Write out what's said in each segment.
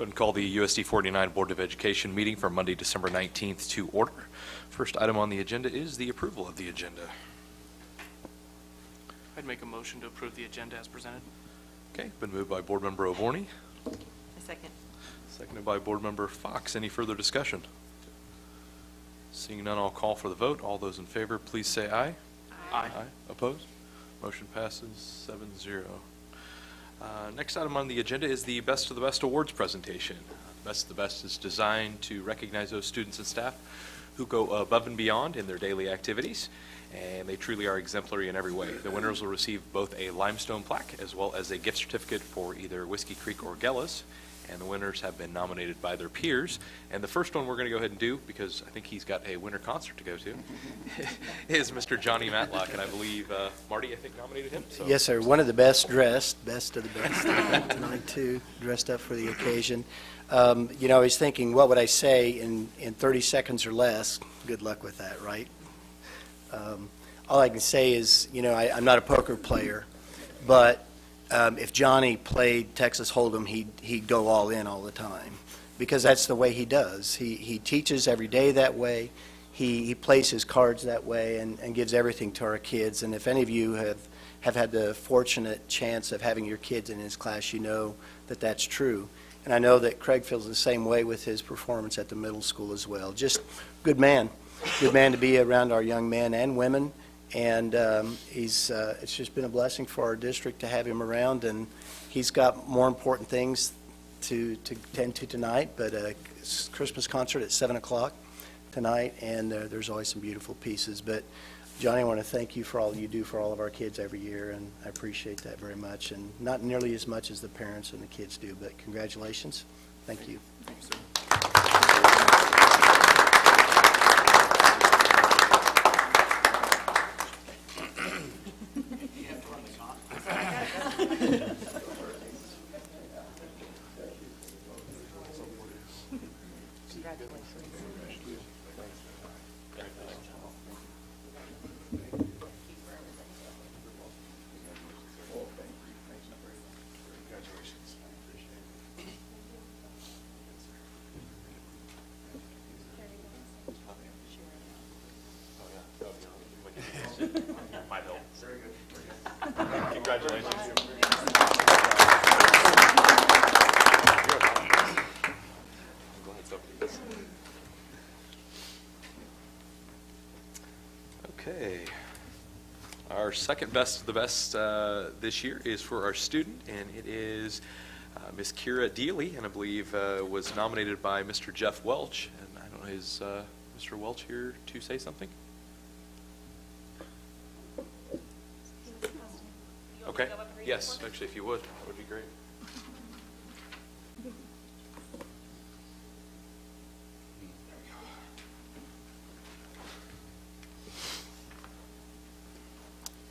Go ahead and call the USD 49 Board of Education meeting for Monday, December 19th to order. First item on the agenda is the approval of the agenda. I'd make a motion to approve the agenda as presented. Okay, been moved by Board Member O'Vorney, A second. seconded by Board Member Fox. Any further discussion? Seeing none, I'll call for the vote. All those in favor, please say aye. Aye. Opposed? Motion passes 7-0. Next item on the agenda is the Best of the Best Awards presentation. Best of the Best is designed to recognize those students and staff who go above and beyond in their daily activities, and they truly are exemplary in every way. The winners will receive both a limestone plaque as well as a gift certificate for either Whiskey Creek or Gellas, and the winners have been nominated by their peers. And the first one we're going to go ahead and do, because I think he's got a winter concert to go to, is Mr. Johnny Matlock, and I believe Marty, I think, nominated him. So. Yes, sir. One of the best dressed, best of the best tonight, too, dressed up for the occasion. You know, I was thinking, what would I say in 30 seconds or less? Good luck with that, right? All I can say is, you know, I'm not a poker player, but if Johnny played Texas Hold'em, he'd go all in all the time, because that's the way he does. He teaches every day that way. He plays his cards that way and gives everything to our kids. And if any of you have had the fortunate chance of having your kids in his class, you know that that's true. And I know that Craig feels the same way with his performance at the middle school as well. Just good man to be around our young men and women. And it's just been a blessing for our district to have him around, and he's got more important things to tend to tonight, but a Christmas concert at 7 o'clock tonight, and there's always some beautiful pieces. But Johnny, I want to thank you for all you do for all of our kids every year, and I appreciate that very much, and not nearly as much as the parents and the kids do, but congratulations. Thank you. Thank you, sir. Congratulations. Okay. Our second best of the best this year is for our student, and it is Miss Kira Deely, and I believe was nominated by Mr. Jeff Welch. And I don't know, is Mr. Welch here to say something? Okay. Yes, actually, if you would, that would be great.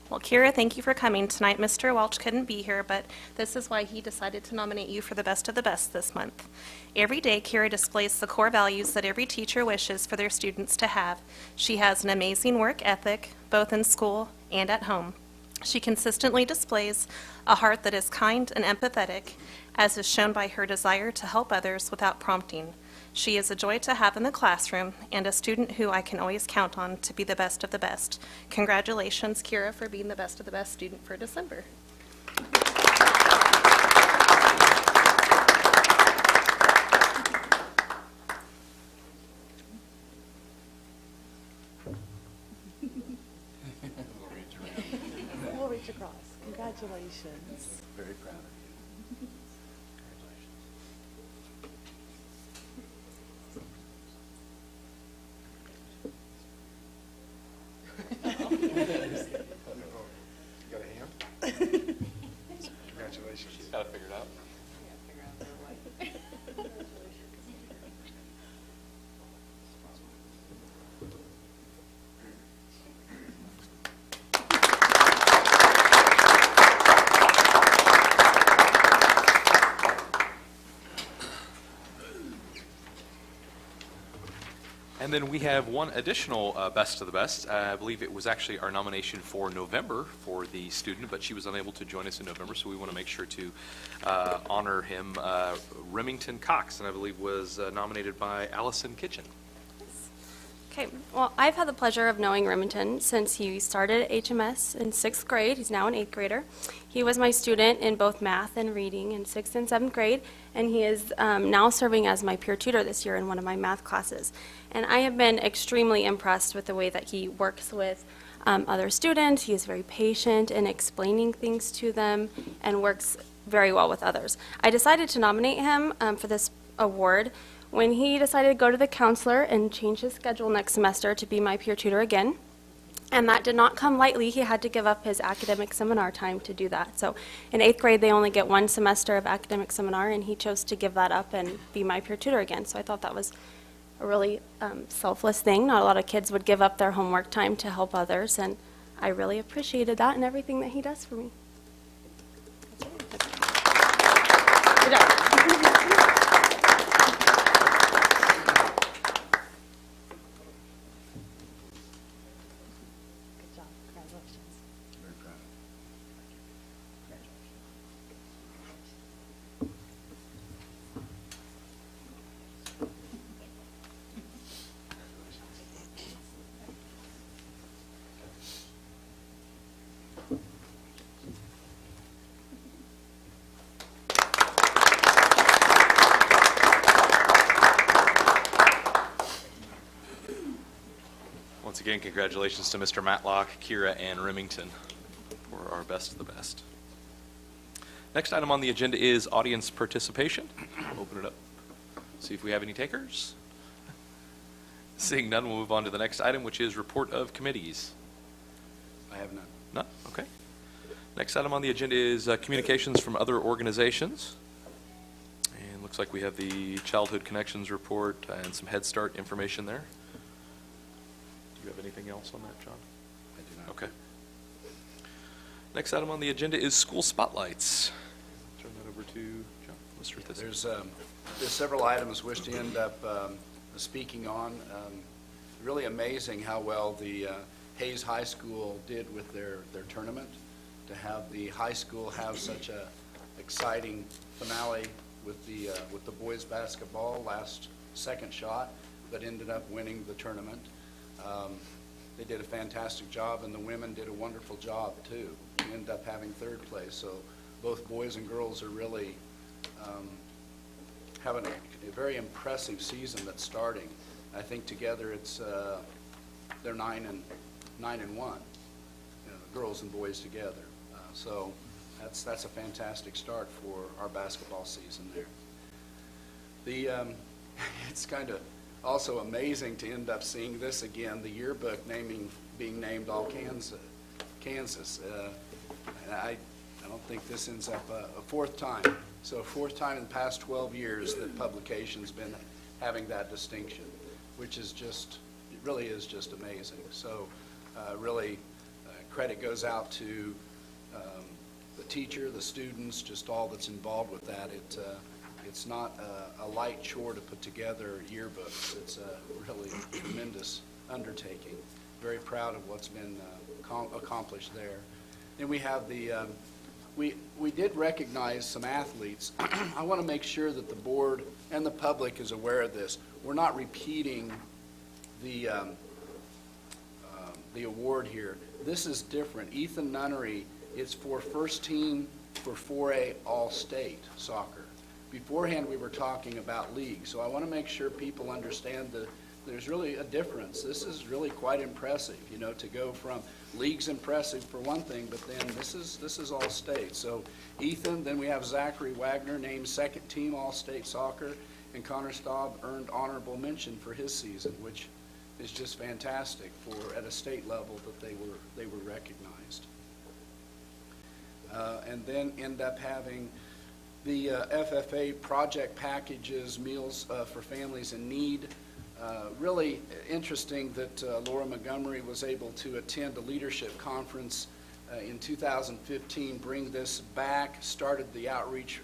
Well, Kira, thank you for coming tonight. Mr. Welch couldn't be here, but this is why he decided to nominate you for the Best of the Best this month. Every day, Kira displays the core values that every teacher wishes for their students to have. She has an amazing work ethic, both in school and at home. She consistently displays a heart that is kind and empathetic, as is shown by her desire to help others without prompting. She is a joy to have in the classroom and a student who I can always count on to be the best of the best. Congratulations, Kira, for being the best of the best student for December. We'll reach across. Congratulations. Very proud of you. Got a hand? Congratulations. She's got it figured out. And then we have one additional Best of the Best. I believe it was actually our nomination for November for the student, but she was unable to join us in November, so we want to make sure to honor him. Remington Cox, and I believe was nominated by Allison Kitchen. Okay, well, I've had the pleasure of knowing Remington since he started at HMS in 6th grade. He's now an 8th grader. He was my student in both math and reading in 6th and 7th grade, and he is now serving as my peer tutor this year in one of my math classes. And I have been extremely impressed with the way that he works with other students. He is very patient in explaining things to them and works very well with others. I decided to nominate him for this award when he decided to go to the counselor and change his schedule next semester to be my peer tutor again. And that did not come lightly. He had to give up his academic seminar time to do that. So in 8th grade, they only get one semester of academic seminar, and he chose to give that up and be my peer tutor again. So I thought that was a really selfless thing. Not a lot of kids would give up their homework time to help others, and I really appreciated that and everything that he does for me. Good job. Good job. Congratulations. Very proud. Once again, congratulations to Mr. Matlock, Kira, and Remington for our Best of the Best. Next item on the agenda is audience participation. We'll open it up, see if we have any takers. Seeing none, we'll move on to the next item, which is report of committees. I have none. None? Okay. Next item on the agenda is communications from other organizations. And looks like we have the Childhood Connections report and some Head Start information there. Do you have anything else on that, John? I do not. Okay. Next item on the agenda is school spotlights. Turn that over to John. Mr. Thistle. There's several items wish to end up speaking on. Really amazing how well the Hayes High School did with their tournament. To have the high school have such a exciting finale with the boys basketball, last second shot, but ended up winning the tournament. They did a fantastic job, and the women did a wonderful job too. We ended up having third place, so both boys and girls are really having a very impressive season that's starting. I think together it's they're 9-1, girls and boys together. So that's a fantastic start for our basketball season there. It's kind of also amazing to end up seeing this again, the yearbook being named all Kansas. I don't think this ends up a fourth time. So a fourth time in the past 12 years that publication's been having that distinction, which is it really is just amazing. So really credit goes out to the teacher, the students, just all that's involved with that. It's not a light chore to put together yearbooks. It's a really tremendous undertaking. Very proud of what's been accomplished there. Then we have we did recognize some athletes. I want to make sure that the board and the public is aware of this. We're not repeating the award here. This is different. Ethan Nunnery is for first team for 4A All-State soccer. Beforehand, we were talking about league, so I want to make sure people understand that there's really a difference. This is really quite impressive, to go from league's impressive for one thing, but then this is All-State. So Ethan, then we have Zachary Wagner named second team All-State soccer, and Connor Staub earned honorable mention for his season, which is just fantastic for at a state level that they were recognized. And then end up having the FFA project packages, meals for families in need. Really interesting that Laura Montgomery was able to attend a leadership conference in 2015, bring this back, started the outreach,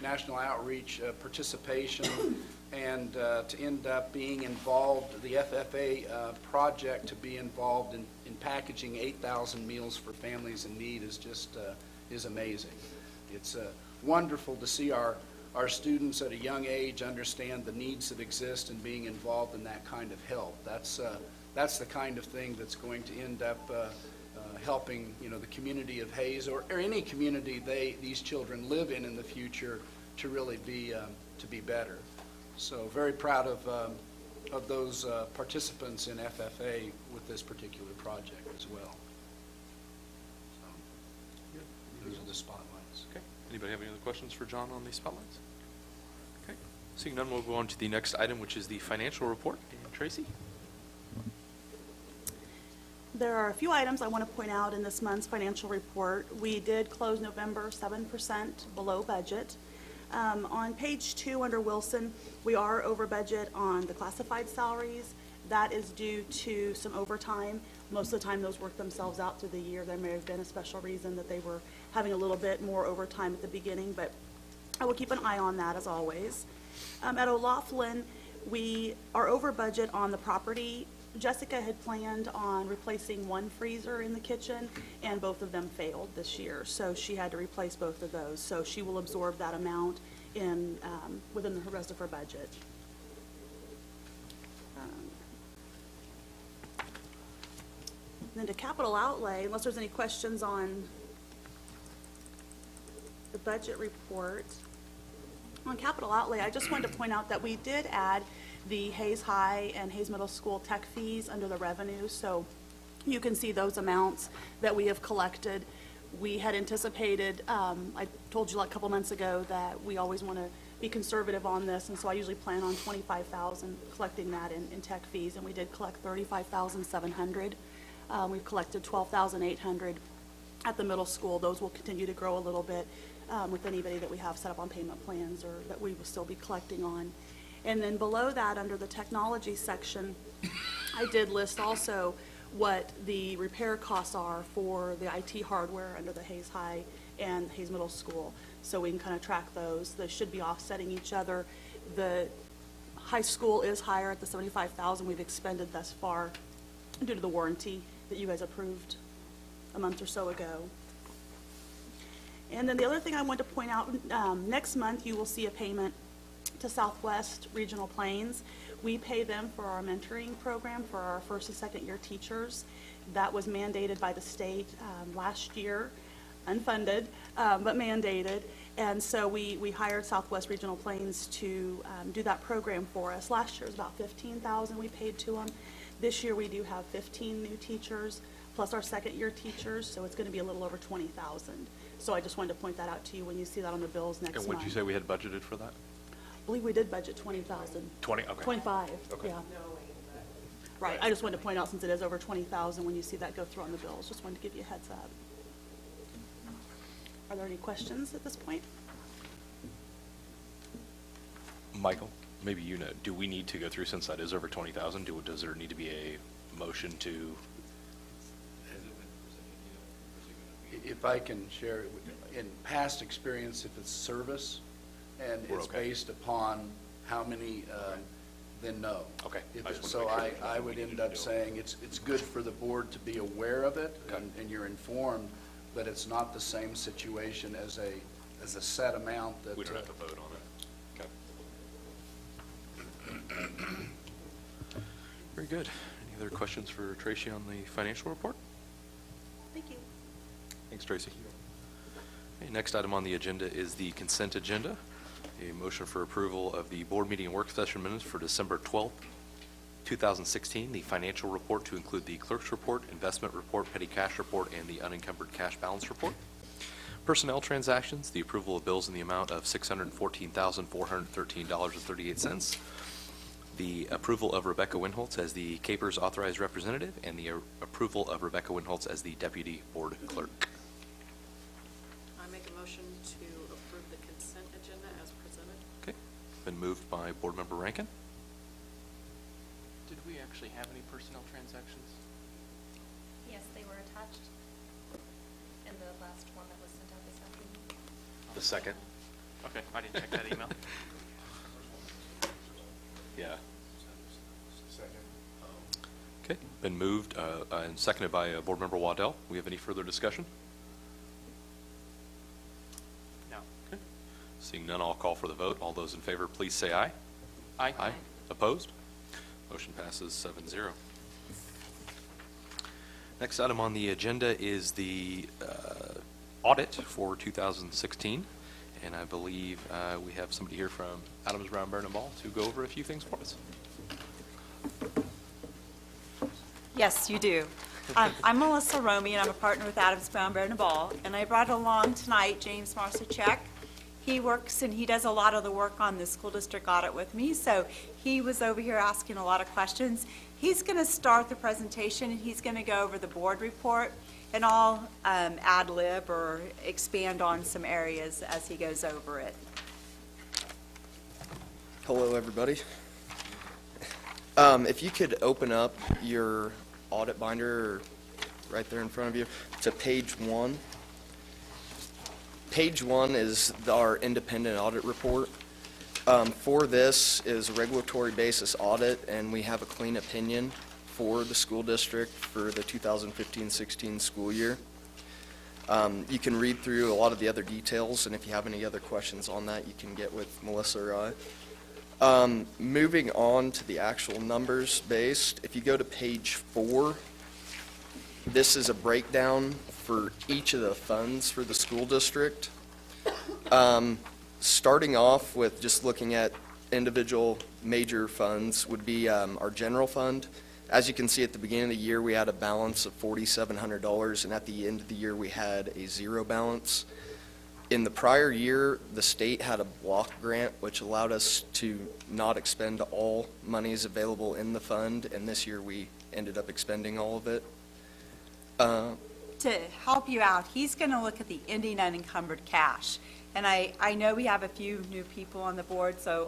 national outreach participation, and to end up being involved, the FFA project to be involved in packaging 8,000 meals for families in need is just is amazing. It's wonderful to see our students at a young age understand the needs that exist and being involved in that kind of help. That's the kind of thing that's going to end up helping, the community of Hayes or any community these children live in the future to really be better. So very proud of those participants in FFA with this particular project as well. So, those are the spotlights. Okay. Anybody have any other questions for John on these spotlights? Okay. Seeing none, we'll go on to the next item, which is the financial report. And Tracy? There are a few items I want to point out in this month's financial report. We did close November 7% below budget. On page 2 under Wilson, we are over budget on the classified salaries. That is due to some overtime. Most of the time, those work themselves out through the year. There may have been a special reason that they were having a little bit more overtime at the beginning, but I will keep an eye on that as always. At O'Laughlin, we are over budget on the property. Jessica had planned on replacing one freezer in the kitchen, and both of them failed this year, so she had to replace both of those. So she will absorb that amount in within the rest of her budget. Then to capital outlay, unless there's any questions on the budget report. On capital outlay, I just wanted to point out that we did add the Hayes High and Hayes Middle School tech fees under the revenue, so you can see those amounts that we have collected. We had anticipated, I told you like a couple months ago that we always want to be conservative on this, and so I usually plan on $25,000 collecting that in tech fees, and we did collect $35,700. We've collected $12,800 at the middle school. Those will continue to grow a little bit with anybody that we have set up on payment plans or that we will still be collecting on. And then below that, under the technology section, I did list also what the repair costs are for the IT hardware under the Hayes High and Hayes Middle School. So we can kind of track those. They should be offsetting each other. The high school is higher at the $75,000 we've expended thus far due to the warranty that you guys approved a month or so ago. And then the other thing I want to point out, next month you will see a payment to Southwest Regional Plains. We pay them for our mentoring program for our first and second year teachers. That was mandated by the state last year, unfunded, but mandated. And so we hired Southwest Regional Plains to do that program for us. Last year was about $15,000 we paid to them. This year we do have 15 new teachers plus our second year teachers, so it's going to be a little over $20,000. So I just wanted to point that out to you when you see that on the bills next month. And what did you say we had budgeted for that? I believe we did budget 20,000. 20, okay. 25, Okay. yeah. Right, I just wanted to point out since it is over 20,000 when you see that go through on the bills, just wanted to give you a heads up. Are there any questions at this point? Michael, maybe you know, do we need to go through, since that is over 20,000, does there need to be a motion to? If I can share, in past experience, if it's service and We're it's okay. based upon how many, then no. Okay. If I just it- wanted to So make sure I we would needed end to up do. saying it's good for the board to be aware of it Okay. and you're informed, but it's not the same situation as a set amount that. We don't have to vote on it. Okay. Very good. Any other questions for Tracy on the financial report? Thank you. Thanks, Tracy. Okay, next item on the agenda is the consent agenda. A motion for approval of the board meeting and work session minutes for December 12th, 2016, the financial report to include the clerk's report, investment report, petty cash report, and the unencumbered cash balance report. Personnel transactions, the approval of bills in the amount of $614,413.38. The approval of Rebecca Winholtz as the Capers authorized representative, and the approval of Rebecca Winholtz as the deputy board clerk. I make a motion to approve the consent agenda as presented. Okay, been moved by Board Member Rankin. Did we actually have any personnel transactions? Yes, they were attached in the last one that was sent out this afternoon. The second. Okay, I didn't check that email. Yeah. Okay, been moved and seconded by Board Member Waddell. We have any further discussion? No. Okay. Seeing none, I'll call for the vote. All those in favor, please say aye. Aye. Aye. Opposed? Motion passes 7-0. Next item on the agenda is the audit for 2016. And I believe we have somebody here from Adams, Brown, Burnham Ball to go over a few things for us. Yes, you do. I'm Melissa Romy, and I'm a partner with Adams, Brown, Burnham Ball, and I brought along tonight James Marcichek. He works and he does a lot of the work on the school district audit with me, so he was over here asking a lot of questions. He's going to start the presentation, and he's going to go over the board report, and I'll ad lib or expand on some areas as he goes over it. Hello, everybody. If you could open up your audit binder right there in front of you to page 1. Page 1 is our independent audit report. For this is a regulatory basis audit, and we have a clean opinion for the school district for the 2015-16 school year. You can read through a lot of the other details, and if you have any other questions on that, you can get with Melissa or I. Moving on to the actual numbers based, if you go to page 4, this is a breakdown for each of the funds for the school district. Starting off with just looking at individual major funds would be our general fund. As you can see, at the beginning of the year, we had a balance of $4,700, and at the end of the year, we had a zero balance. In the prior year, the state had a block grant, which allowed us to not expend all monies available in the fund, and this year we ended up expending all of it. To help you out, he's going to look at the ending unencumbered cash. And I know we have a few new people on the board, so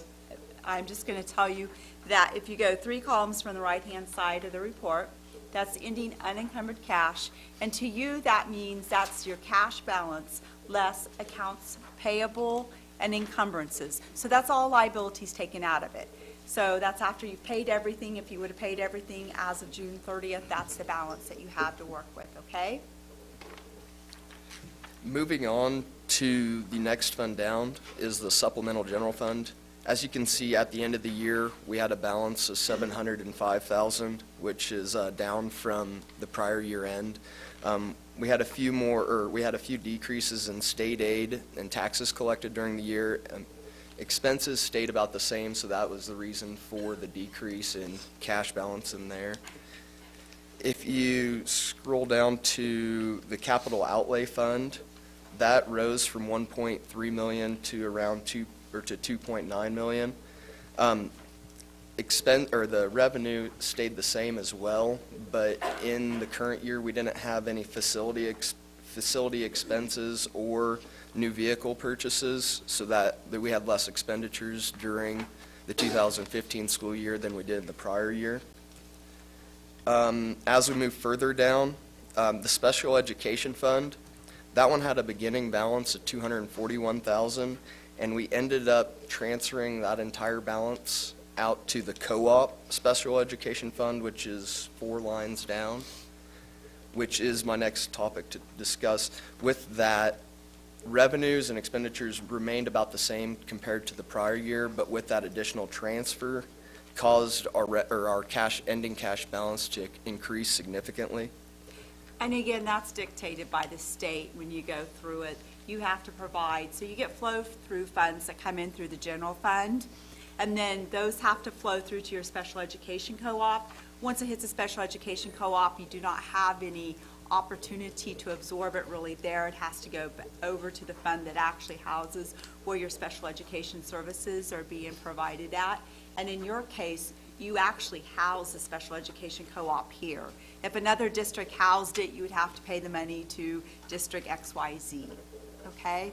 I'm just going to tell you that if you go 3 columns from the right-hand side of the report, that's ending unencumbered cash. And to you, that means that's your cash balance less accounts payable and encumbrances. So that's all liabilities taken out of it. So that's after you've paid everything. If you would have paid everything as of June 30th, that's the balance that you have to work with, okay? Moving on to the next fund down is the supplemental general fund. As you can see, at the end of the year, we had a balance of $705,000, which is down from the prior year end. We had a few decreases in state aid and taxes collected during the year. Expenses stayed about the same, so that was the reason for the decrease in cash balance in there. If you scroll down to the capital outlay fund, that rose from 1.3 million to around 2.9 million. The revenue stayed the same as well, but in the current year, we didn't have any facility expenses or new vehicle purchases, so that we had less expenditures during the 2015 school year than we did in the prior year. As we move further down, the special education fund, that one had a beginning balance of $241,000, and we ended up transferring that entire balance out to the co-op special education fund, which is 4 lines down, which is my next topic to discuss. With that, revenues and expenditures remained about the same compared to the prior year, but with that additional transfer caused our ending cash balance to increase significantly. And again, that's dictated by the state when you go through it. You have to provide, so you get flow-through funds that come in through the general fund, and then those have to flow through to your special education co-op. Once it hits a special education co-op, you do not have any opportunity to absorb it really there. It has to go over to the fund that actually houses where your special education services are being provided at. And in your case, you actually house the special education co-op here. If another district housed it, you would have to pay the money to District XYZ, okay?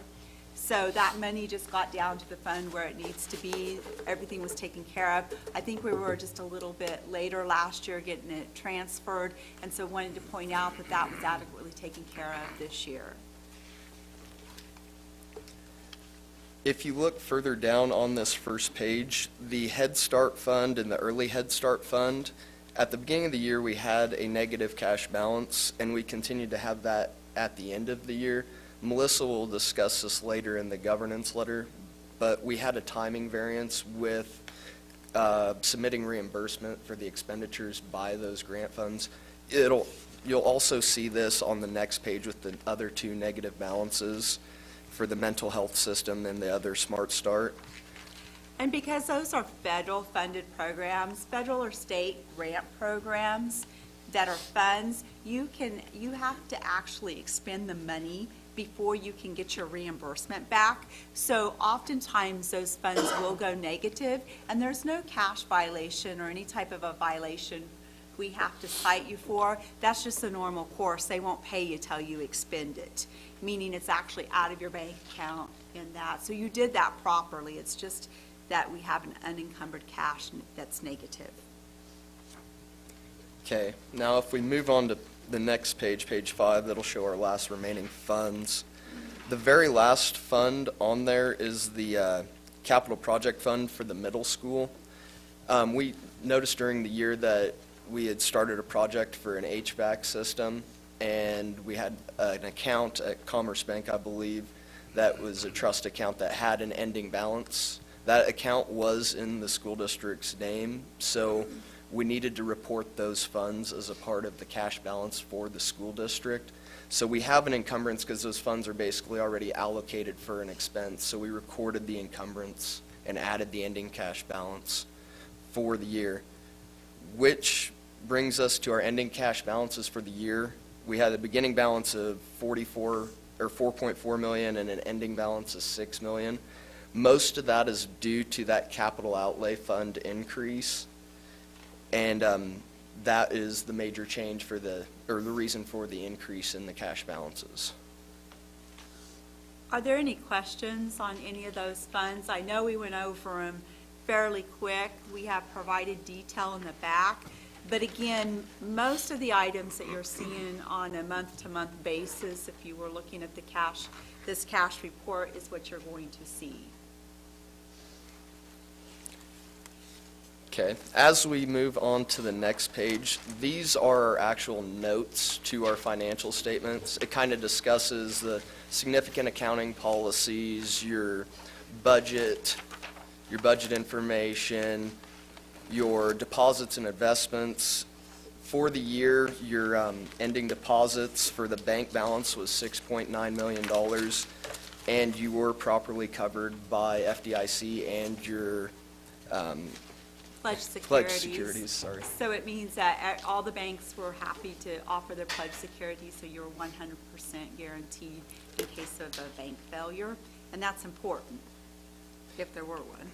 So that money just got down to the fund where it needs to be. Everything was taken care of. I think we were just a little bit later last year getting it transferred, and so wanted to point out that that was adequately taken care of this year. If you look further down on this first page, the Head Start Fund and the Early Head Start Fund, at the beginning of the year, we had a negative cash balance, and we continued to have that at the end of the year. Melissa will discuss this later in the governance letter, but we had a timing variance with submitting reimbursement for the expenditures by those grant funds. You'll also see this on the next page with the other two negative balances for the mental health system and the other Smart Start. And because those are federal-funded programs, federal or state grant programs that are funds, you have to actually expend the money before you can get your reimbursement back. So oftentimes, those funds will go negative, and there's no cash violation or any type of a violation we have to cite you for. That's just the normal course. They won't pay you till you expend it, meaning it's actually out of your bank account in that. So you did that properly. It's just that we have an unencumbered cash that's negative. Okay, now if we move on to the next page, page 5, that'll show our last remaining funds. The very last fund on there is the capital project fund for the middle school. We noticed during the year that we had started a project for an HVAC system, and we had an account at Commerce Bank, I believe, that was a trust account that had an ending balance. That account was in the school district's name, so we needed to report those funds as a part of the cash balance for the school district. So we have an encumbrance because those funds are basically already allocated for an expense. So we recorded the encumbrance and added the ending cash balance for the year, which brings us to our ending cash balances for the year. We had a beginning balance of 4.4 million and an ending balance of 6 million. Most of that is due to that capital outlay fund increase. And that is the major change for the reason for the increase in the cash balances. Are there any questions on any of those funds? I know we went over them fairly quick. We have provided detail in the back. But again, most of the items that you're seeing on a month-to-month basis, if you were looking at this cash report, is what you're going to see. Okay, as we move on to the next page, these are our actual notes to our financial statements. It kind of discusses the significant accounting policies, your budget information, your deposits and investments. For the year, your ending deposits for the bank balance was $6.9 million, and you were properly covered by FDIC and your Pledge securities, sorry. So it means that all the banks were happy to offer their pledge security, so you're 100% guaranteed in case of a bank failure, and that's important, if there were one.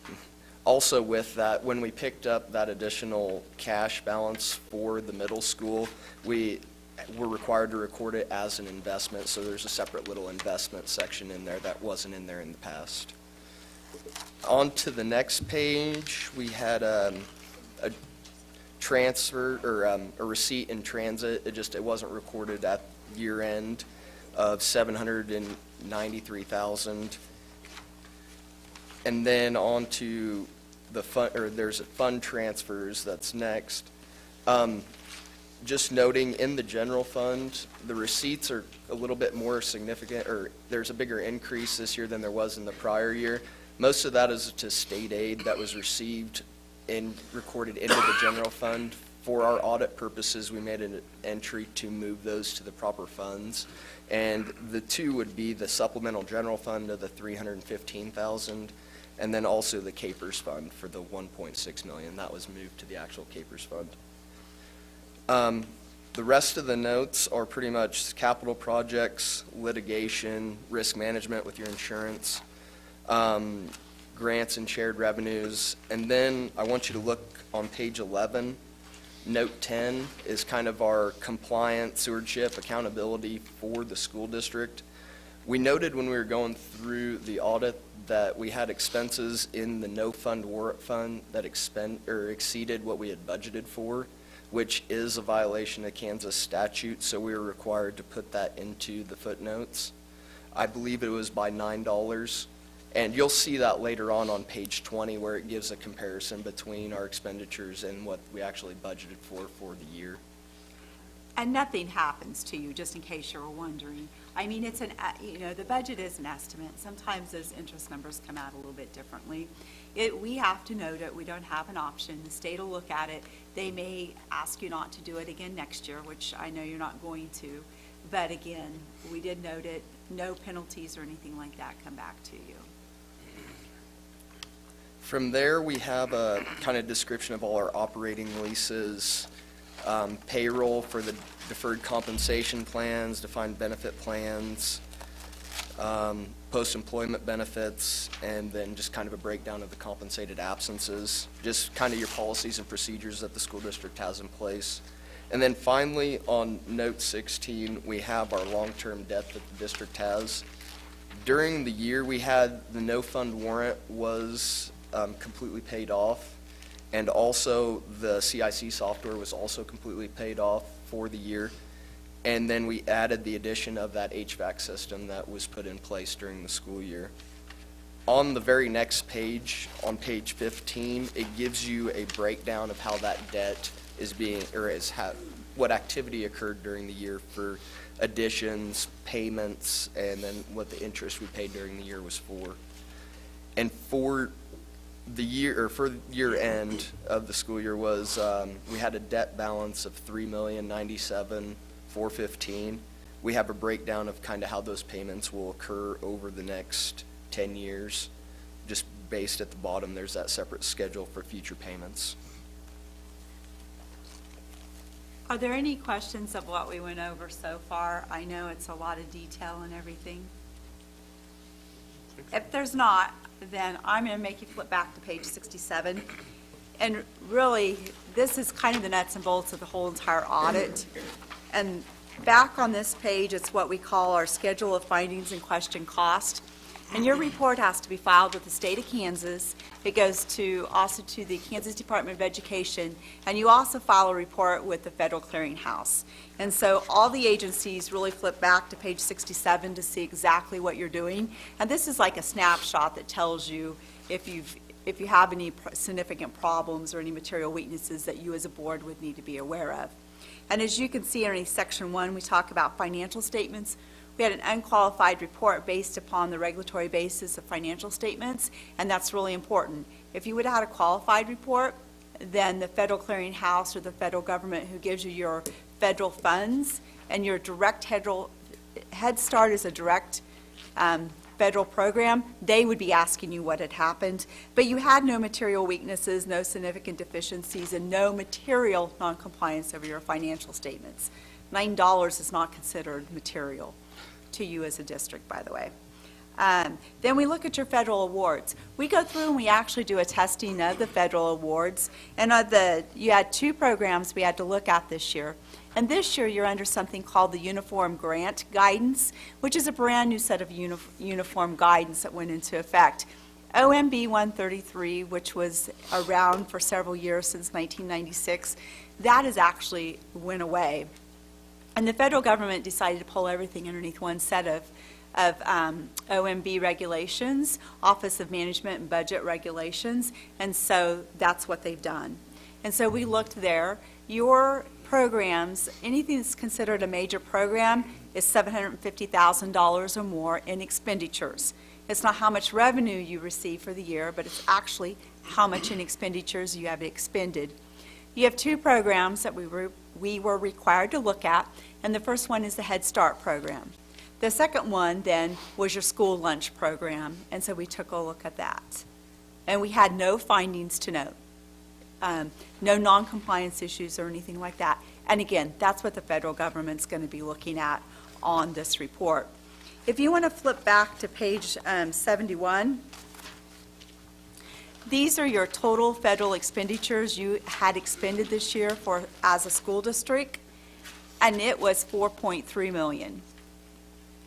Also with that, when we picked up that additional cash balance for the middle school, we were required to record it as an investment, so there's a separate little investment section in there that wasn't in there in the past. On to the next page, we had a transfer or a receipt in transit. It wasn't recorded at year end of $793,000. And then on to the fund, or there's a fund transfers that's next. Just noting in the general fund, the receipts are a little bit more significant, or there's a bigger increase this year than there was in the prior year. Most of that is to state aid that was received and recorded into the general fund. For our audit purposes, we made an entry to move those to the proper funds. And the two would be the supplemental general fund of the $315,000, and then also the Capers fund for the $1.6 million. That was moved to the actual Capers fund. The rest of the notes are pretty much capital projects, litigation, risk management with your insurance, grants and shared revenues. And then I want you to look on page 11. Note 10 is kind of our compliance, stewardship, accountability for the school district. We noted when we were going through the audit that we had expenses in the no fund warrant fund that exceeded what we had budgeted for, which is a violation of Kansas statute, so we were required to put that into the footnotes. I believe it was by $9, And you'll see that later on page 20, where it gives a comparison between our expenditures and what we actually budgeted for the year. And nothing happens to you, just in case you were wondering. I mean, it's the budget is an estimate. Sometimes those interest numbers come out a little bit differently. We have to note it. We don't have an option. The state will look at it. They may ask you not to do it again next year, which I know you're not going to. But again, we did note it. No penalties or anything like that come back to you. From there, we have a kind of description of all our operating leases, payroll for the deferred compensation plans, defined benefit plans, post-employment benefits, and then just kind of a breakdown of the compensated absences, just kind of your policies and procedures that the school district has in place. And then finally, on note 16, we have our long-term debt that the district has. During the year, we had the no-fund warrant was completely paid off, and also the CIC software was also completely paid off for the year. And then we added the addition of that HVAC system that was put in place during the school year. On the very next page, on page 15, it gives you a breakdown of how that debt is being, or what activity occurred during the year for additions, payments, and then what the interest we paid during the year was for. And for the year, or for year end of the school year was, we had a debt balance of $3,097,415. We have a breakdown of kind of how those payments will occur over the next 10 years. Just based at the bottom, there's that separate schedule for future payments. Are there any questions of what we went over so far? I know it's a lot of detail and everything. If there's not, then I'm going to make you flip back to page 67. And really, this is kind of the nuts and bolts of the whole entire audit. And back on this page, it's what we call our schedule of findings and question cost. And your report has to be filed with the state of Kansas. It goes also to the Kansas Department of Education, and you also file a report with the Federal Clearinghouse. And so all the agencies really flip back to page 67 to see exactly what you're doing. And this is like a snapshot that tells you if you have any significant problems or any material weaknesses that you as a board would need to be aware of. And as you can see underneath section 1, we talk about financial statements. We had an unqualified report based upon the regulatory basis of financial statements, and that's really important. If you would have had a qualified report, then the Federal Clearinghouse or the federal government who gives you your federal funds and your direct Head Start is a direct federal program, they would be asking you what had happened. But you had no material weaknesses, no significant deficiencies, and no material noncompliance over your financial statements. $9 is not considered material to you as a district, by the way. Then we look at your federal awards. We go through and we actually do a testing of the federal awards. And you had 2 programs we had to look at this year. And this year you're under something called the Uniform Grant Guidance, which is a brand new set of uniform guidance that went into effect. OMB 133, which was around for several years since 1996, that has actually went away. And the federal government decided to pull everything underneath one set of OMB regulations, Office of Management and Budget regulations, and so that's what they've done. And so we looked there. Your programs, anything that's considered a major program is $750,000 or more in expenditures. It's not how much revenue you receive for the year, but it's actually how much in expenditures you have expended. You have 2 programs that we were required to look at, and the first one is the Head Start program. The second one then was your school lunch program, and so we took a look at that. And we had no findings to note, no noncompliance issues or anything like that. And again, that's what the federal government's going to be looking at on this report. If you want to flip back to page 71, these are your total federal expenditures you had expended this year as a school district, and it was $4.3 million.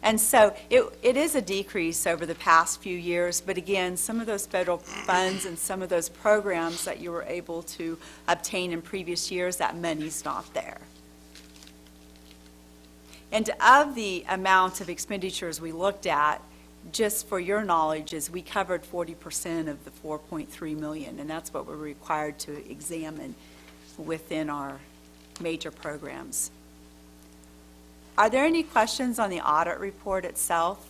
And so it is a decrease over the past few years, but again, some of those federal funds and some of those programs that you were able to obtain in previous years, that money's not there. And of the amount of expenditures we looked at, just for your knowledge, is we covered 40% of the 4.3 million, and that's what we're required to examine within our major programs. Are there any questions on the audit report itself?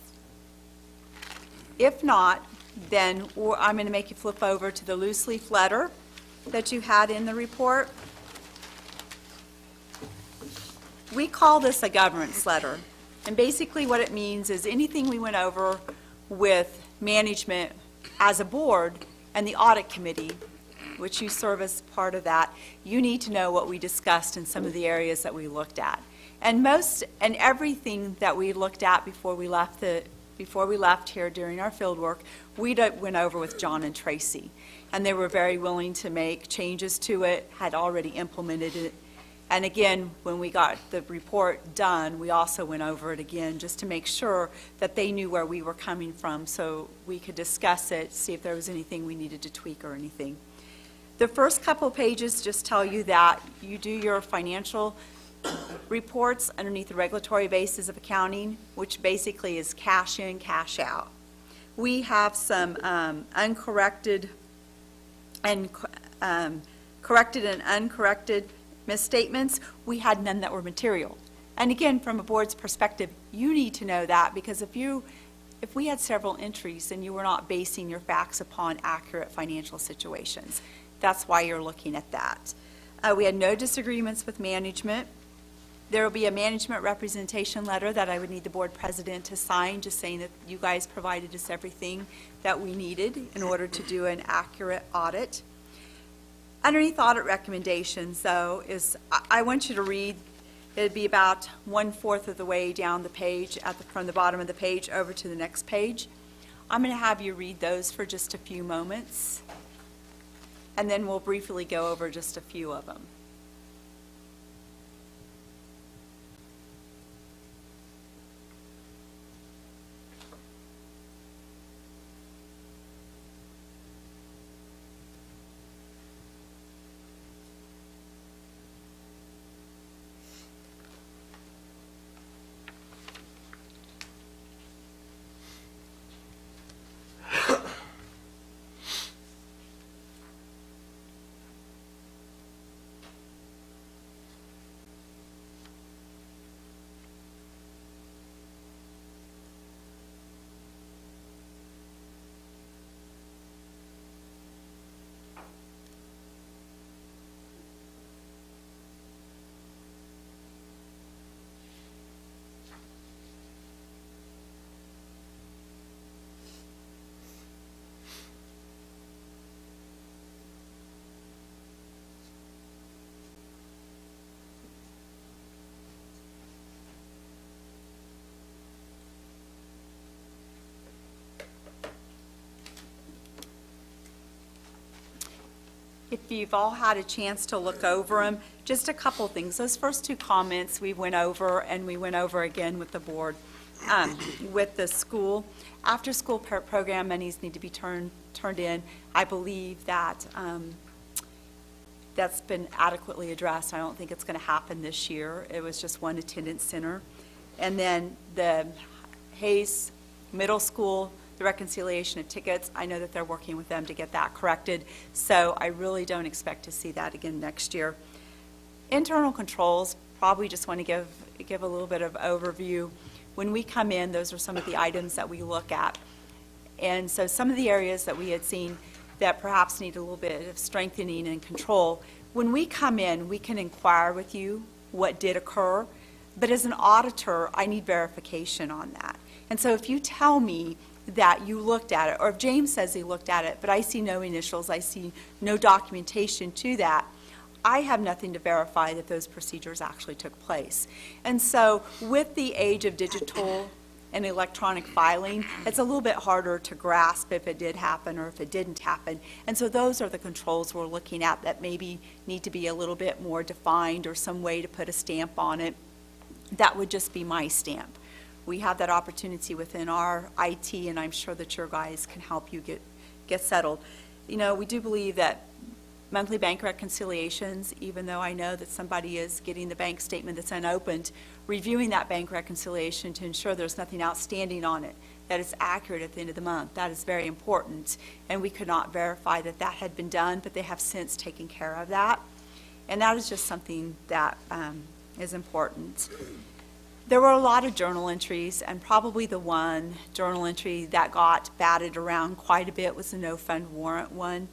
If not, then I'm going to make you flip over to the loose leaf letter that you had in the report. We call this a governance letter, and basically what it means is anything we went over with management as a board and the audit committee, which you serve as part of that, you need to know what we discussed in some of the areas that we looked at. And everything that we looked at before we left here during our field work, we went over with John and Tracy. And they were very willing to make changes to it, had already implemented it. And again, when we got the report done, we also went over it again just to make sure that they knew where we were coming from so we could discuss it, see if there was anything we needed to tweak or anything. The first couple pages just tell you that you do your financial reports underneath the regulatory basis of accounting, which basically is cash in, cash out. We have some corrected and uncorrected misstatements. We had none that were material. And again, from a board's perspective, you need to know that, because if we had several entries and you were not basing your facts upon accurate financial situations, that's why you're looking at that. We had no disagreements with management. There will be a management representation letter that I would need the board president to sign, just saying that you guys provided us everything that we needed in order to do an accurate audit. Underneath audit recommendations, though, I want you to read, it'd be about 1/4 of the way down the page, from the bottom of the page over to the next page. I'm going to have you read those for just a few moments, and then we'll briefly go over just a few of them. If you've all had a chance to look over them, just a couple things. Those first two comments we went over, and we went over again with the board, with the school. After-school program monies need to be turned in. I believe that that's been adequately addressed. I don't think it's going to happen this year. It was just one attendance center. And then the Hayes Middle School, the reconciliation of tickets, I know that they're working with them to get that corrected, so I really don't expect to see that again next year. Internal controls, probably just want to give a little bit of overview. When we come in, those are some of the items that we look at. And so some of the areas that we had seen that perhaps need a little bit of strengthening and control, when we come in, we can inquire with you what did occur, but as an auditor, I need verification on that. And so if you tell me that you looked at it, or if James says he looked at it, but I see no initials, I see no documentation to that, I have nothing to verify that those procedures actually took place. And so with the age of digital and electronic filing, it's a little bit harder to grasp if it did happen or if it didn't happen. And so those are the controls we're looking at that maybe need to be a little bit more defined, or some way to put a stamp on it. That would just be my stamp. We have that opportunity within our IT, and I'm sure that your guys can help you get settled. You know, we do believe that monthly bank reconciliations, even though I know that somebody is getting the bank statement that's unopened, reviewing that bank reconciliation to ensure there's nothing outstanding on it, that it's accurate at the end of the month. That is very important, and we could not verify that that had been done, but they have since taken care of that. And that is just something that is important. There were a lot of journal entries, and probably the one journal entry that got batted around quite a bit was the no-fund warrant one.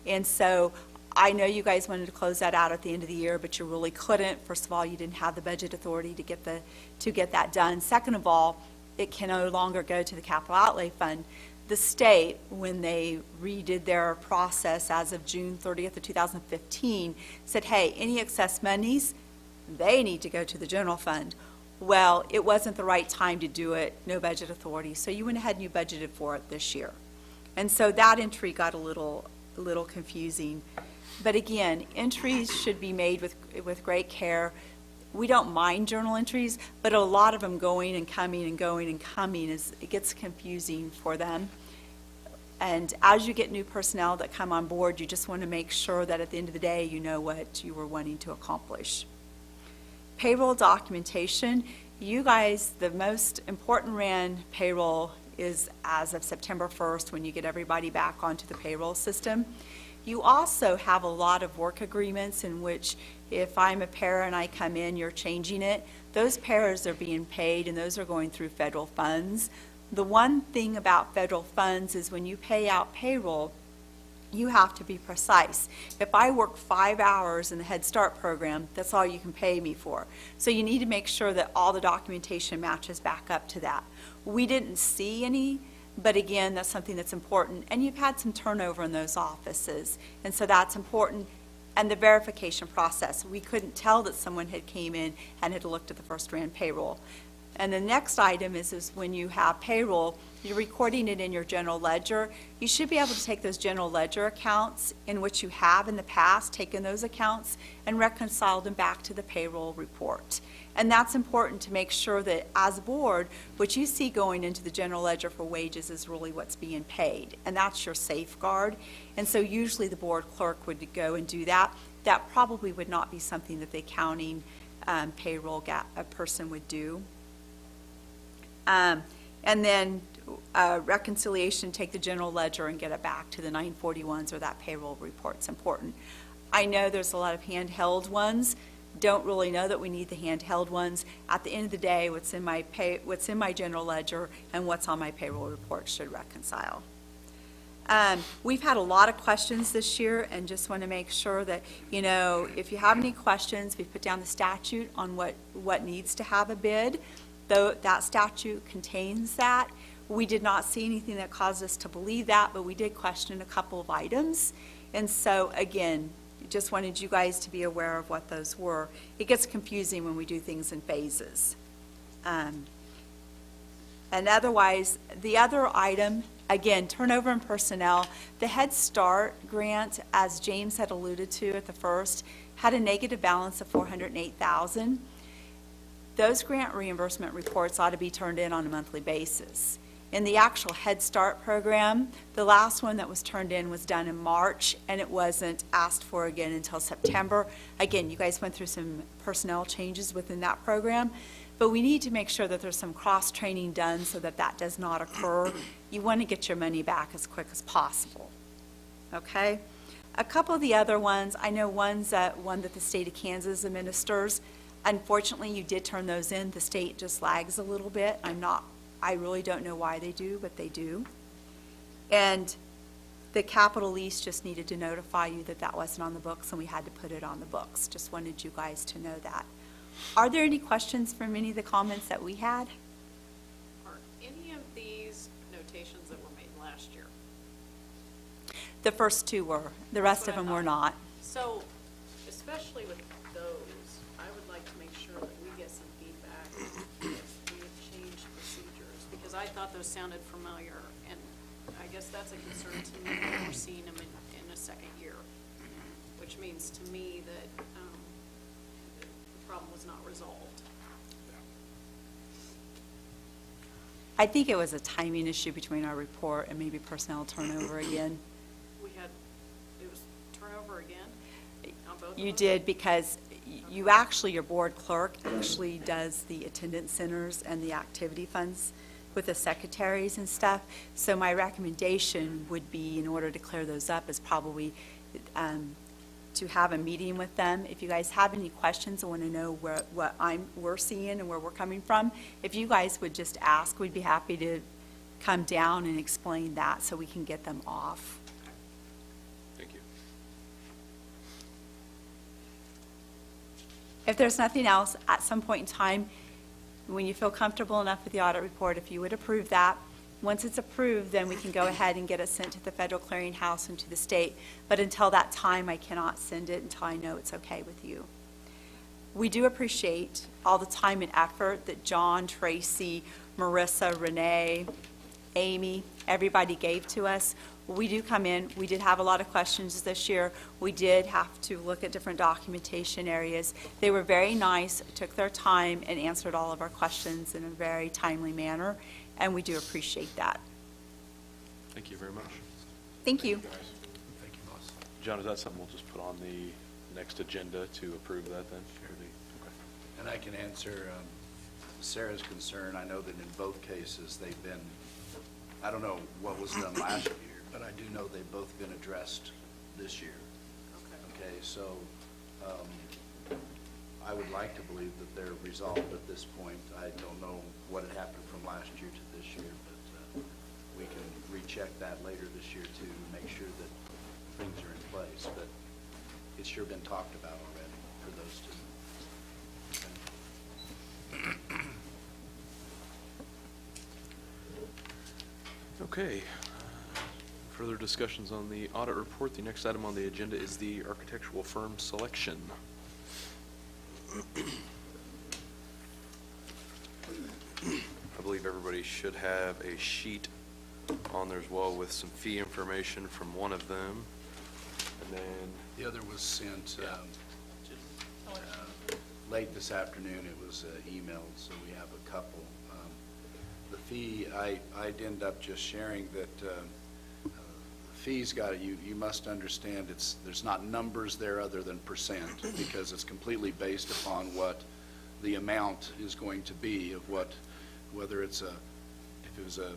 And so I know you guys wanted to close that out at the end of the year, but you really couldn't. First of all, you didn't have the budget authority to get that done. Second of all, it can no longer go to the capital outlay fund. The state, when they redid their process as of June 30th of 2015, said, hey, any excess monies, they need to go to the general fund. Well, it wasn't the right time to do it, no budget authority, so you went ahead and you budgeted for it this year. And so that entry got a little confusing. But again, entries should be made with great care. We don't mind journal entries, but a lot of them going and coming and going and coming, it gets confusing for them. And as you get new personnel that come on board, you just want to make sure that at the end of the day, you know what you were wanting to accomplish. Payroll documentation, you guys, the most important RAN payroll is as of September 1st when you get everybody back onto the payroll system. You also have a lot of work agreements in which if I'm a para and I come in, you're changing it. Those paras are being paid and those are going through federal funds. The one thing about federal funds is when you pay out payroll, you have to be precise. If I work 5 hours in the Head Start program, that's all you can pay me for. So you need to make sure that all the documentation matches back up to that. We didn't see any, but again, that's something that's important. And you've had some turnover in those offices, and so that's important. And the verification process, we couldn't tell that someone had came in and had looked at the first RAN payroll. And the next item is when you have payroll, you're recording it in your general ledger. You should be able to take those general ledger accounts in which you have in the past taken those accounts and reconciled them back to the payroll report. And that's important to make sure that as a board, what you see going into the general ledger for wages is really what's being paid. And that's your safeguard. And so usually the board clerk would go and do that. That probably would not be something that the accounting payroll person would do. And then reconciliation, take the general ledger and get it back to the 941s or that payroll report's important. I know there's a lot of handheld ones. Don't really know that we need the handheld ones. At the end of the day, what's in my general ledger and what's on my payroll report should reconcile. We've had a lot of questions this year and just want to make sure that, you know, if you have any questions, we've put down the statute on what needs to have a bid. Though that statute contains that. We did not see anything that caused us to believe that, but we did question a couple of items. And so, again, just wanted you guys to be aware of what those were. It gets confusing when we do things in phases. And otherwise, the other item, again, turnover in personnel. The Head Start grant, as James had alluded to at the first, had a negative balance of $408,000. Those grant reimbursement reports ought to be turned in on a monthly basis. In the actual Head Start program, the last one that was turned in was done in March, and it wasn't asked for again until September. Again, you guys went through some personnel changes within that program, but we need to make sure that there's some cross-training done so that that does not occur. You want to get your money back as quick as possible, okay? A couple of the other ones, I know one that the state of Kansas administers. Unfortunately, you did turn those in. The state just lags a little bit. I really don't know why they do, but they do. And the capital lease just needed to notify you that that wasn't on the books, and we had to put it on the books. Just wanted you guys to know that. Are there any questions from any of the comments that we had? Are any of these notations that were made last year? The first two were. The rest of them were not. So, especially with those, I would like to make sure that we get some feedback if we have changed procedures, because I thought those sounded familiar, and I guess that's a concern to me when we're seeing them in a second year, which means to me that the problem was not resolved. I think it was a timing issue between our report and maybe personnel turnover again. It was turnover again on both of You those? did, because you actually, your board clerk actually does the attendance centers and the activity funds with the secretaries and stuff. So my recommendation would be, in order to clear those up, is probably to have a meeting with them. If you guys have any questions, I want to know what we're seeing and where we're coming from. If you guys would just ask, we'd be happy to come down and explain that so we can get them off. Thank you. If there's nothing else, at some point in time, when you feel comfortable enough with the audit report, if you would approve that, once it's approved, then we can go ahead and get it sent to the Federal Clearinghouse and to the state. But until that time, I cannot send it until I know it's okay with you. We do appreciate all the time and effort that John, Tracy, Marissa, Renee, Amy, everybody gave to us. We do come in, we did have a lot of questions this year. We did have to look at different documentation areas. They were very nice, took their time, and answered all of our questions in a very timely manner, and we do appreciate that. Thank you very much. Thank you. Thank you, boss. John, is that something we'll just put on the next agenda to approve that then? Or okay. And I can answer Sarah's concern. I know that in both cases, they've been, I don't know what was done last year, but I do know they've both been addressed this year. Okay, so I would like to believe that they're resolved at this point. I don't know what had happened from last year to this year, but we can recheck that later this year to make sure that things are in place. But it's sure been talked about already for those two. Okay. Further discussions on the audit report. The next item on the agenda is the architectural firm selection. I believe everybody should have a sheet on there as well with some fee information from one of them. And then, The other was sent late this afternoon. It was emailed, so we have a couple. The fee, I'd end up just sharing that fees you must understand there's not numbers there other than percent, because it's completely based upon what the amount is going to be of whether if it was a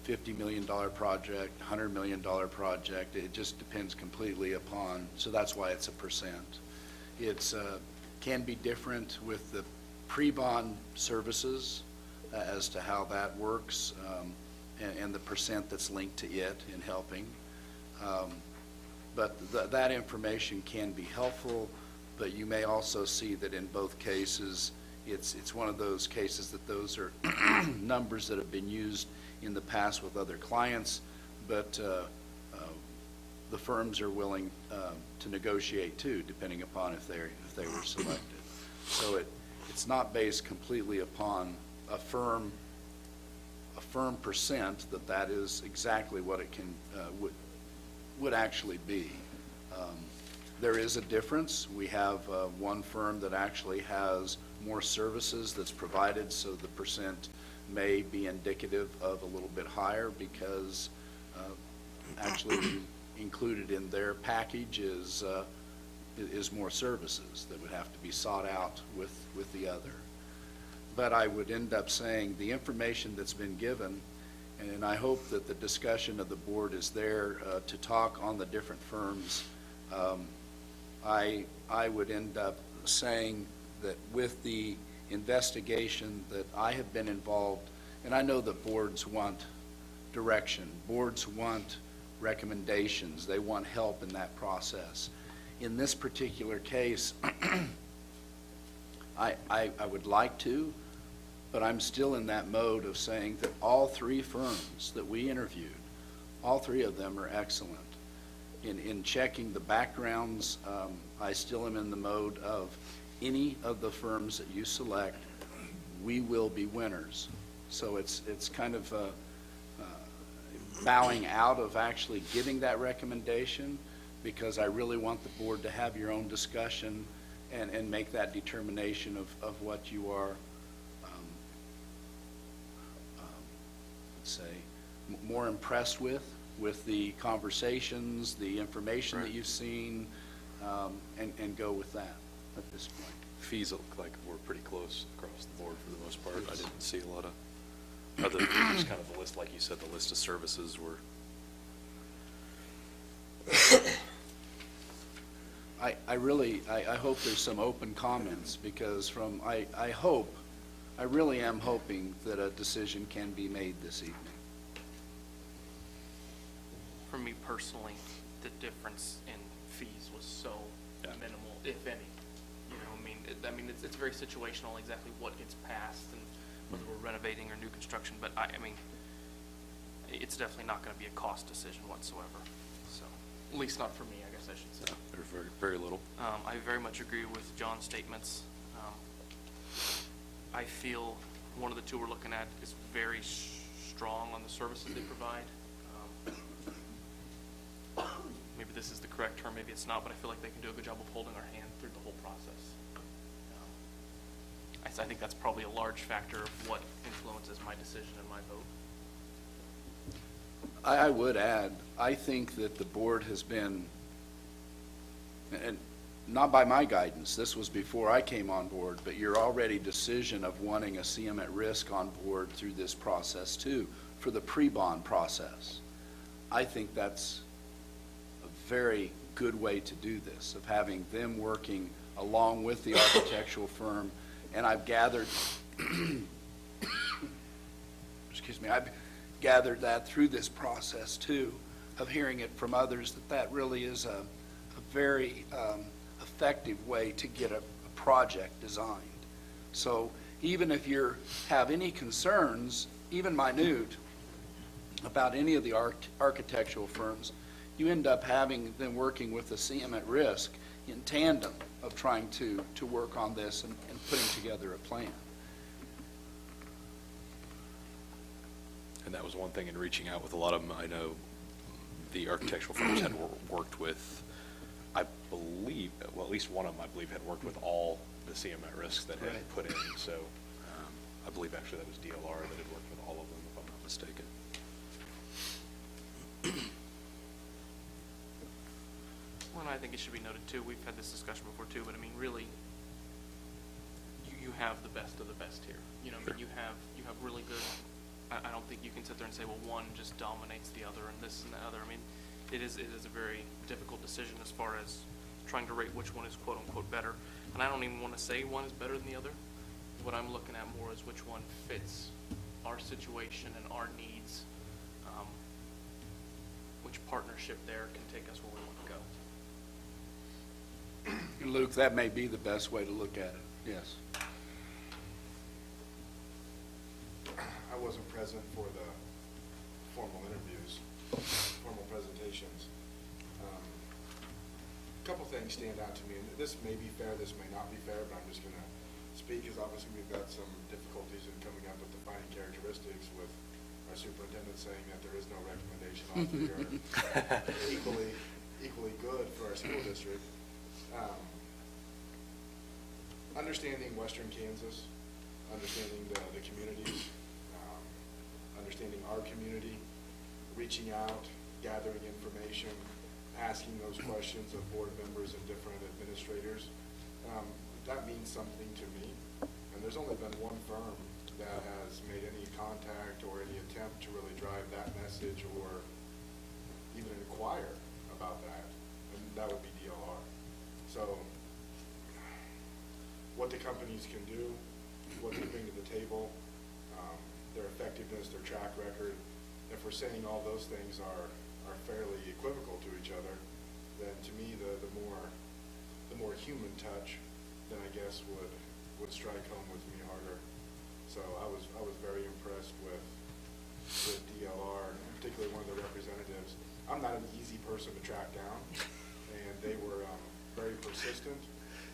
$50 million project, $100 million project, it just depends completely upon, so that's why it's a percent. It's can be different with the pre-bond services as to how that works, and the percent that's linked to it in helping. But that information can be helpful, but you may also see that in both cases, it's one of those cases that those are numbers that have been used in the past with other clients, but the firms are willing to negotiate too, depending upon if they were selected. So it's not based completely upon a firm percent that is exactly what it can would actually be. There is a difference. We have one firm that actually has more services that's provided, so the percent may be indicative of a little bit higher because actually included in their package is more services that would have to be sought out with the other. But I would end up saying the information that's been given, and I hope that the discussion of the board is there to talk on the different firms. I would end up saying that with the investigation that I have been involved, and I know that boards want direction, boards want recommendations, they want help in that process. In this particular case, I would like to, but I'm still in that mode of saying that all three firms that we interviewed, all three of them are excellent. In checking the backgrounds, I still am in the mode of any of the firms that you select, we will be winners. So it's kind of bowing out of actually giving that recommendation, because I really want the board to have your own discussion and make that determination of what you are, let's say, more impressed with the conversations, the information that you've seen, and go with that at this point. fees look like we're pretty close across the board for the most part. I didn't see a lot of Other than just kind of the list, like you said, the list of services were. I hope there's some open comments, because I really am hoping that a decision can be made this evening. For me personally, the difference in fees was so Yeah. minimal, if any. You know, I mean, it's very situational, exactly what gets passed and whether we're renovating or new construction, but I mean, it's definitely not gonna be a cost decision whatsoever, so, at least not for me, I guess I should say. There's very, very little. I very much agree with John's statements. I feel one of the two we're looking at is very strong on the services they provide. Maybe this is the correct term, maybe it's not, but I feel like they can do a good job of holding our hand through the whole process. I think that's probably a large factor of what influences my decision and my vote. I would add, I think that the board has been, and not by my guidance, this was before I came on board, but your already decision of wanting a CM at risk on board through this process too, for the pre-bond process. I think that's a very good way to do this, of having them working along with the architectural firm. And I've gathered, excuse me, I've gathered that through this process too, of hearing it from others, that really is a very effective way to get a project designed. So even if you have any concerns, even minute, about any of the architectural firms, you end up having them working with the CM at risk in tandem of trying to work on this and putting together a plan. And that was one thing in reaching out with a lot of them. I know the architectural firms had worked with, I believe, well, at least one of them, I believe, had worked with all the CM at risks that had Right. put in. So I believe actually that was DLR that had worked with all of them, if I'm not mistaken. Well, and I think it should be noted too, we've had this discussion before too, but I mean, really, you have the best of the best here. You know, I mean, you have really good, I don't think you can sit there and say, well, one just dominates the other and this and the other. I mean, it is a very difficult decision as far as trying to rate which one is quote unquote better. And I don't even want to say one is better than the other. What I'm looking at more is which one fits our situation and our needs. Which partnership there can take us where we want to go. And Luke, that may be the best way to look at it, yes. I wasn't present for the formal interviews, formal presentations. A couple things stand out to me, and this may be fair, this may not be fair, but I'm just going to speak, because obviously we've got some difficulties in coming up with defining characteristics, with our superintendent saying that there is no recommendation on here equally good for our school district. Understanding Western Kansas, understanding the communities, understanding our community, reaching out, gathering information, asking those questions of board members and different administrators, that means something to me. And there's only been one firm that has made any contact or any attempt to really drive that message or even inquire about that, and that would be DLR. So what the companies can do, what they bring to the table, their effectiveness, their track record, if we're saying all those things are fairly equivocal to each other, then to me the more human touch, then I guess would strike home with me harder. So I was very impressed with DLR, and particularly one of the representatives. I'm not an easy person to track down, and they were very persistent.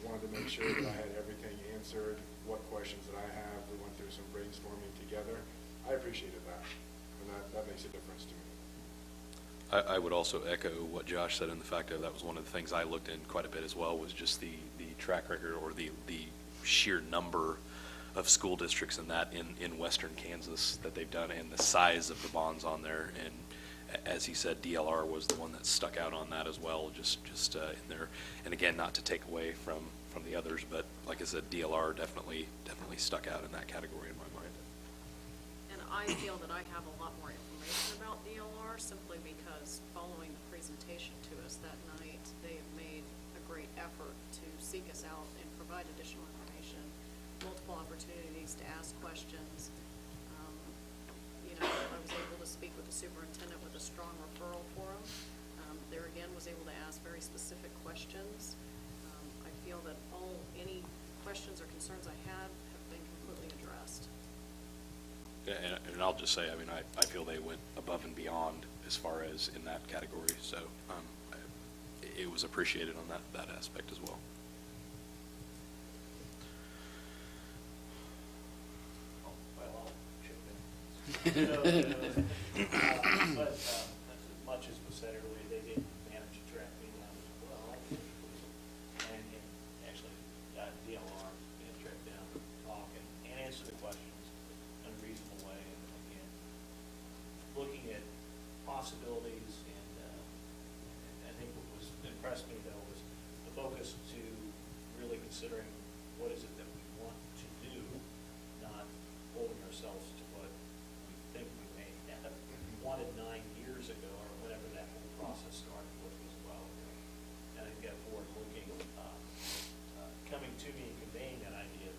Wanted to make sure that I had everything answered, what questions that I have. We went through some brainstorming together. I appreciated that, and that makes a difference to me. I would also echo what Josh said in the fact that was one of the things I looked in quite a bit as well, was just the track record or the sheer number of school districts in western Kansas that they've done, and the size of the bonds on there. And as he said, DLR was the one that stuck out on that as well, just in there. And again, not to take away from the others, but like I said, DLR definitely stuck out in that category in my mind. And I feel that I have a lot more information about DLR simply because following the presentation to us that night, they have made a great effort to seek us out and provide additional information, multiple opportunities to ask questions. I was able to speak with the superintendent with a strong referral for him. There again, was able to ask very specific questions. I feel that any questions or concerns I had have been completely addressed. Yeah, and I'll just say, I mean, I feel they went above and beyond as far as in that category, so it was appreciated on that aspect as well. Well, I'll chip in. But as much as was said earlier, they did manage to track me down as well. And actually, DLR did track down, talk, and answer the questions in a reasonable way. And again, looking at possibilities, and I think what was impressed me though was the focus to really considering what is it that we want to do, not holding ourselves to what we think we may end up wanted 9 years ago, or whenever that whole process started with as well. And I think that forward-looking, coming to me and conveying that idea,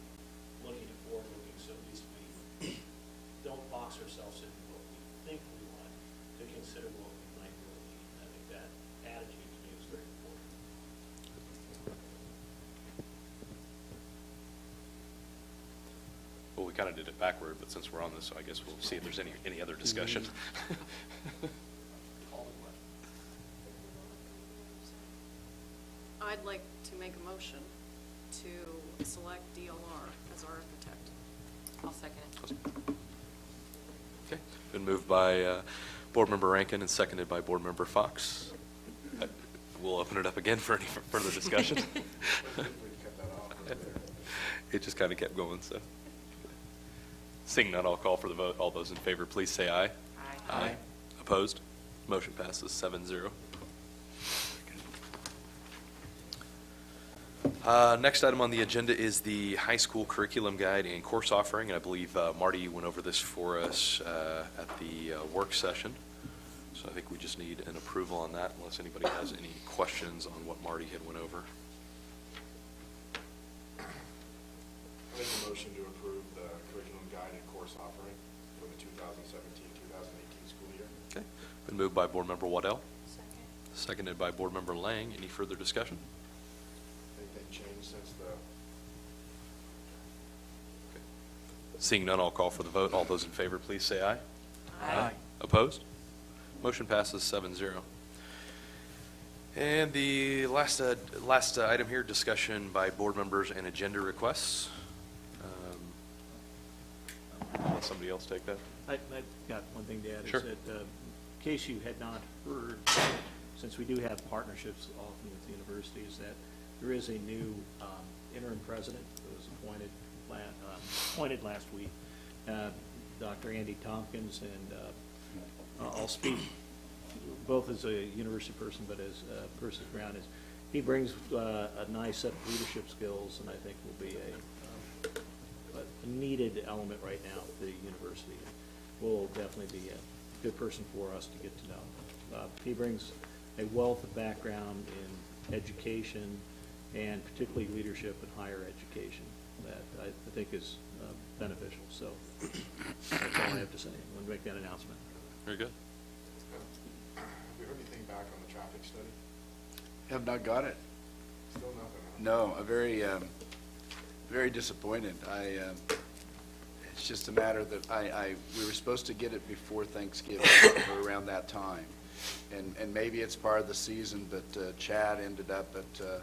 looking at forward-looking, so at least we don't box ourselves into what we think we want, to consider what we might really need. And I think that attitude to me is very important. Well, we kind of did it backward, but since we're on this, so I guess we'll see if there's any other discussion. Call the question. I'd like to make a motion to select DLR as our architect. I'll second it. Okay, been moved by Board Member Rankin and seconded by Board Member Fox. We'll open it up again for any further discussion. We'd cut that off right there. It just kind of kept going, so. Seeing none, I'll call for the vote. All those in favor, please say aye. Aye. Opposed? Motion passes 7-0. Next item on the agenda is the high school curriculum guide and course offering, and I believe Marty went over this for us at the work session. So I think we just need an approval on that, unless anybody has any questions on what Marty had went over. I make a motion to approve the curriculum guide and course offering for the 2017-2018 school year. Okay, been moved by Board Member Waddell. Seconded by Board Member Lang. Any further discussion? Anything changed since the, Seeing none, I'll call for the vote. All those in favor, please say aye. Aye. Opposed? Motion passes 7-0. And the last item here, discussion by board members and agenda requests. Let somebody else take that. I've got one thing to add. Sure. Is that, in case you had not heard, since we do have partnerships often with the universities, that there is a new interim president that was appointed last week, Dr. Andy Tompkins, and I'll speak both as a university person, but as a person around. He brings a nice set of leadership skills, and I think will be a needed element right now at the university. Will definitely be a good person for us to get to know. He brings a wealth of background in education, and particularly leadership in higher education, that I think is beneficial. So that's all I have to say. I want to make that announcement. Very good. have we heard anything back on the traffic study? Have not got it. Still nothing, huh? No, I'm very disappointed. It's just a matter that we were supposed to get it before Thanksgiving, or around that time. And maybe it's part of the season, but Chad ended up at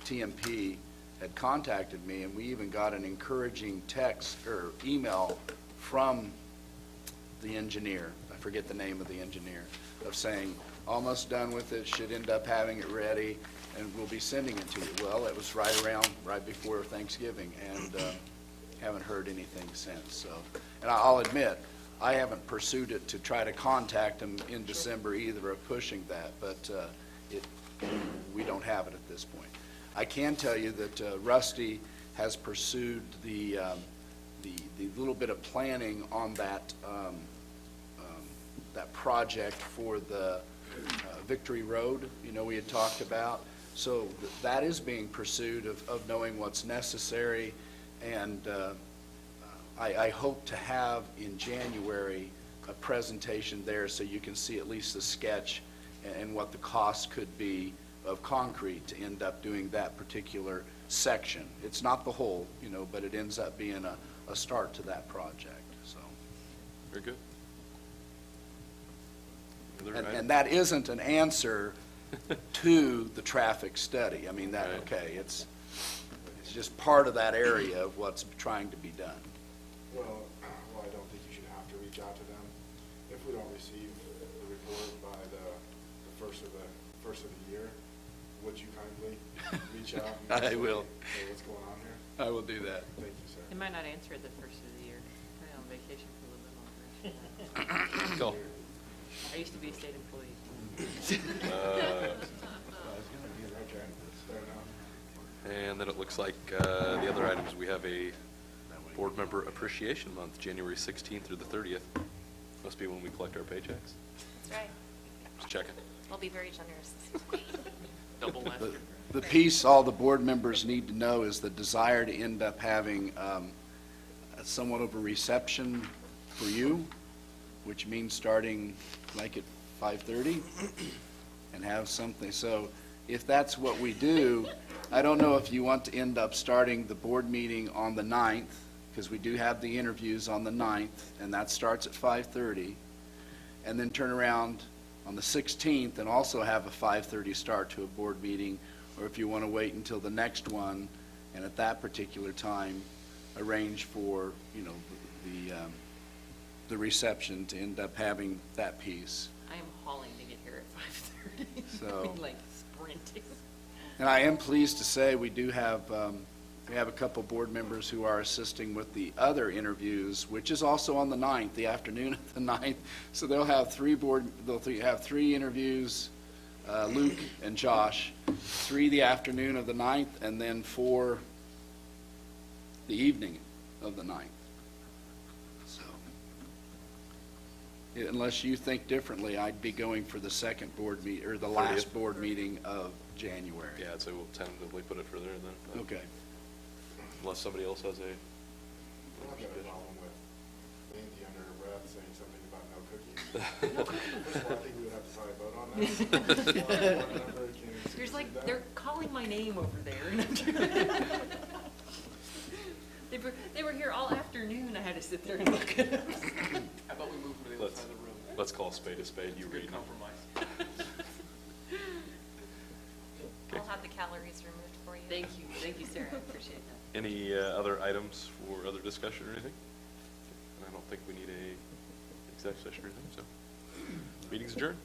TMP, had contacted me, and we even got an encouraging text or email from the engineer. I forget the name of the engineer, of saying, almost done with it, should end up having it ready, and we'll be sending it to you. Well, it was right before Thanksgiving, and haven't heard anything since. So, and I'll admit, I haven't pursued it to try to contact them in December either, of pushing that, but we don't have it at this point. I can tell you that Rusty has pursued the the little bit of planning on that, that project for the Victory Road, we had talked about. So that is being pursued of knowing what's necessary, and I hope to have in January a presentation there so you can see at least the sketch and what the cost could be of concrete to end up doing that particular section. It's not the whole, but it ends up being a start to that project, so. Very good. And that isn't an answer to the traffic study. I mean, Right. okay, it's just part of that area of what's trying to be done. Well, I don't think you should have to reach out to them. If we don't receive the report by the first of the year, would you kindly reach out? And I say, will. Hey, what's going on here? I will do that. Thank you, sir. They might not answer it the first of the year. Probably on vacation for a little bit longer. Go. I used to be a state employee. Okay, fair enough. And then it looks like the other items, we have a Board Member Appreciation Month, January 16th through the 30th. Must be when we collect our paychecks. That's right. Just checking. We'll be very generous. Double last year. The piece all the board members need to know is the desire to end up having somewhat of a reception for you, which means starting like at 5:30 and have something. So if that's what we do, I don't know if you want to end up starting the board meeting on the 9th, because we do have the interviews on the 9th, and that starts at 5:30, and then turn around on the 16th and also have a 5:30 start to a board meeting, or if you want to wait until the next one, and at that particular time, arrange for, the reception to end up having that piece. I am hauling to get here at 5:30. So- Like sprinting. And I am pleased to say we do have, we have a couple board members who are assisting with the other interviews, which is also on the 9th, the afternoon of the 9th. So they'll have have three interviews, Luke and Josh, 3 the afternoon of the 9th, and then 4 the evening of the 9th. So, unless you think differently, I'd be going for the second board meet, or the last 30th. board meeting of January. Yeah, I'd say we'll tentatively put it for there then. Okay. Unless somebody else has a, I don't have a problem with Andy under her breath saying something about no cookies. First of all, I think we would have to probably vote on that. One member can There's succeed like, that. they're calling my name over there. and I'm They were here all afternoon. I had to sit there and look at them. How about we move to the other side of the room? let's call a spade, you read Good them. compromise. I'll have the calories removed for you. Thank you, Sarah. I appreciate that. Any other items for other discussion or anything? I don't think we need a exec session or anything, so. Meeting's adjourned.